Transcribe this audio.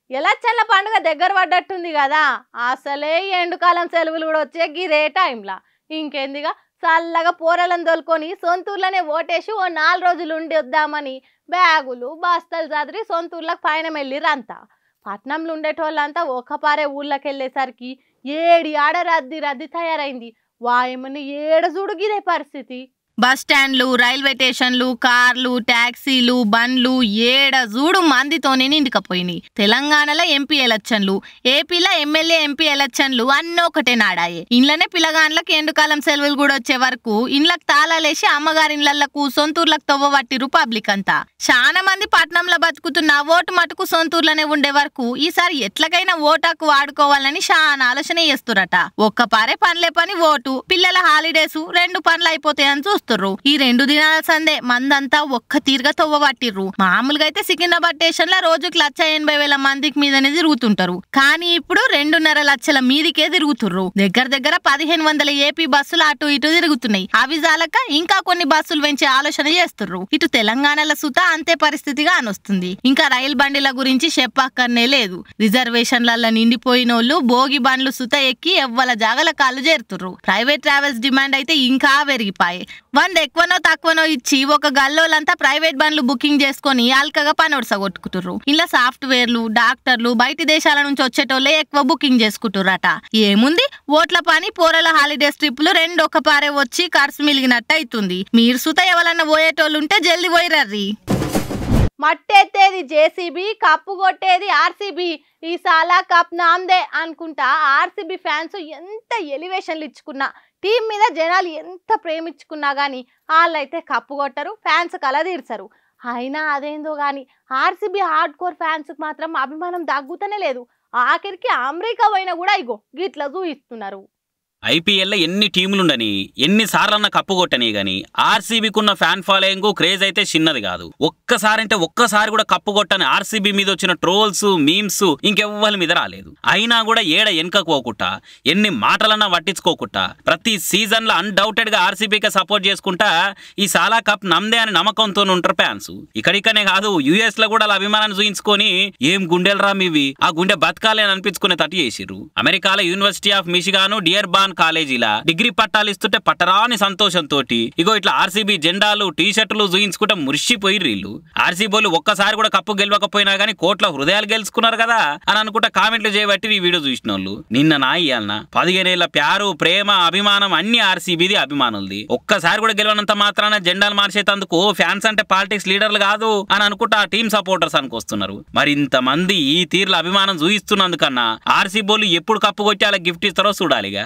ఎలక్షన్ల పండుగ దగ్గర పడ్డట్టుంది కదా, అసలే ఎండుకాలం సెలవులు కూడా వచ్చే గిదే టైంలా ఇంకేందిగా చల్లగా పోరలను తోలుకొని సొంతూర్లోనే ఓటేసి ఓ 4 రోజులు ఉండి వద్దామని బ్యాగులు బస్తాలు చదిరి సొంతూర్లకు పైన వెళ్ళిరంతా. పట్నంలో ఉండేటోళ్ళంతా ఒక్కపారే ఊళ్ళకి వెళ్ళేసరికి ఏడి ఆడ రద్దీ తయారైంది. వాయమని ఏడ చూడు గిదే పరిస్థితి. బస్ స్టాండ్లు, రైల్వే స్టేషన్లు, కార్లు, టాక్సీలు, బండ్లు ఏడ చూడు మందితోనే నిండుకపోయినాయి. తెలంగాణలో ఎంపీ ఎలక్షన్లు, ఏపీలో ఎమ్మెల్యే ఎంపీ ఎలక్షన్లు అన్నొకటే నాడాయే. ఇంట్లోనే పిల్లగాండ్లకు ఎండుకాలం సెలవులు కూడా వచ్చే వరకు ఇండ్లకు తాళాలేసి అమ్మగారి ఇళ్లకు సొంతూర్లకు తవ్వబట్టిరు పబ్లిక్ అంతా. చాలా మంది పట్నంలో బతుకుతున్న ఓటు మటుకు సొంతూర్లోనే ఉండే వరకు ఈసారి ఎట్లకైనా ఓటాకు వాడుకోవాలని చాలా ఆలోచన చేస్తురట. ఒక్కపారే పనిలే పని ఓటు, పిల్లల హాలిడేస్ 2 పనులు అయిపోతాయని చూస్తారు. ఈ 2 దినాల సందే మందంతా ఒక్క తీరుగా తవ్వబట్టిర్రు. మామూలుగా అయితే సికింద్రాబాద్ స్టేషన్ లో రోజుకి 1,80,000 మందికి మీదనే తిరుగుతుంటారు. కానీ ఇప్పుడు 2.5 లక్షల మీదికే తిరుగుతుర్రు. దగ్గర 1,500 ఏపీ బస్సులు అటు ఇటు తిరుగుతున్నాయి. అవి జాలక ఇంకా కొన్ని బస్సులు పెంచే ఆలోచన చేస్తుర్రు. ఇటు తెలంగాణలో సుత అంతే పరిస్థితిగా అనొస్తుంది. ఇంకా రైలు బండిల గురించి చెప్పక్కర్నే లేదు. రిజర్వేషన్లలో నిండిపోయినోళ్ళు బోగి బండ్లు సుత ఎక్కి ఎవ్వల జాగల కాళ్ళు చేరుతుర్రు. ప్రైవేట్ ట్రావెల్స్ డిమాండ్ అయితే ఇంకా పెరిగిపాయి. 100 ఎక్కువనో తక్కువనో ఇచ్చి ఒక గల్లోలంతా ప్రైవేట్ బండ్లు బుకింగ్ చేసుకుని అల్కగా పనొడసగొట్టుకుంటుర్రు. ఇలా సాఫ్ట్వేర్లు, డాక్టర్లు బయట దేశాల నుంచి వచ్చేటోళ్ళే ఎక్కువ బుకింగ్ చేసుకుంటుర్రట. ఏముంది ఓట్ల పని, పోరల హాలిడేస్ ట్రిప్లు 2 ఒక్కపారే వచ్చి ఖర్చు మిలిగినట్టు అవుతుంది. మీరు సుత ఎవరన్నా పోయేటోళ్ళు ఉంటే జల్ది పోయిరర్రి. మట్టెత్తేది జేసీబీ, కప్పు కొట్టేది ఆర్సీబీ. ఈ సాలా కప్ నాందే అనుకుంటా ఆర్సీబీ ఫ్యాన్స్ ఎంత ఎలివేషన్లు ఇచ్చుకున్నా, టీం మీద జనాలు ఎంత ప్రేమించుకున్నా కానీ వాళ్ళైతే కప్పు కొట్టరు, ఫ్యాన్స్ కల తీర్చరు. అయినా అదేందో కానీ ఆర్సీబీ హార్డ్ కోర్ ఫ్యాన్స్కి మాత్రం అభిమానం తగ్గుతూనే లేదు. ఆఖరికి అమెరికా పోయినా కూడా ఇగో గిట్లా చూయిస్తున్నారు. ఐపీఎల్లో ఎన్ని టీములుండని ఎన్నిసార్లన్నా కప్పు కొట్టని గాని ఆర్సీబీకున్న ఫ్యాన్ ఫాలోయింగ్ క్రేజ్ అయితే చిన్నది కాదు. ఒక్కసారి కూడా కప్పు కొట్టని ఆర్సీబీ మీద వచ్చిన ట్రోల్స్, మీమ్స్ ఇంకెవ్వరి మీద రాలేదు. అయినా కూడా ఏడ వెనకపోకుండా ఎన్ని మాటలన్నా పట్టించుకోకుండా ప్రతి సీజన్ లో అన్డౌటెడ్ గా ఆర్సీబీకే సపోర్ట్ చేసుకుంటా ఈ సాలా కప్ నమ్దే అని నమ్మకంతో ఉంటారు ఫ్యాన్స్. ఇక్కడికనే కాదు, యుఎస్ లో కూడా అభిమానాన్ని చూయించుకొని ఏం గుండెలరా మీవి, ఆ గుండె బతకాలి అని అనిపించుకునే తట్టు చేసిర్రు. అమెరికాలో university of Michigan Dearborn కాలేజీలా డిగ్రీ పట్టాలు ఇస్తుంటే పట్టరాని సంతోషంతో ఇగో ఇట్లా ఆర్సీబీ జెండాలు, టీ షర్టులు చూయించుకుంటే మురిసిపోయి వీళ్ళు. ఆర్సీబీలు ఒక్కసారి కూడా కప్పు గెలవకపోయినా గానీ కోట్ల హృదయాలు గెలుచుకున్నారు కదా అని అనుకుంటా కామెంట్లు చేయబట్టి ఈ వీడియో చూసిన వాళ్ళు నిన్న నా ఇయ్యాలన 15 ఏళ్ల ప్యారు, ప్రేమ, అభిమానం అన్ని ఆర్సీబీది అభిమానులది. ఒక్కసారి కూడా గెలవనంత మాత్రాన జెండాలు మార్చేందుకు ఫ్యాన్స్ అంటే పాలిటిక్స్ లీడర్లు కాదు అని అనుకుంటా ఆ టీమ్ సపోర్టర్స్ అనుకొస్తున్నారు. మరి ఇంతమంది ఈ తీర్ల అభిమానం చూయిస్తున్నందుకన్నా ఆర్సీబీలు ఎప్పుడు కప్పు కొట్టి అలా గిఫ్ట్ ఇస్తారో చూడాలిగా.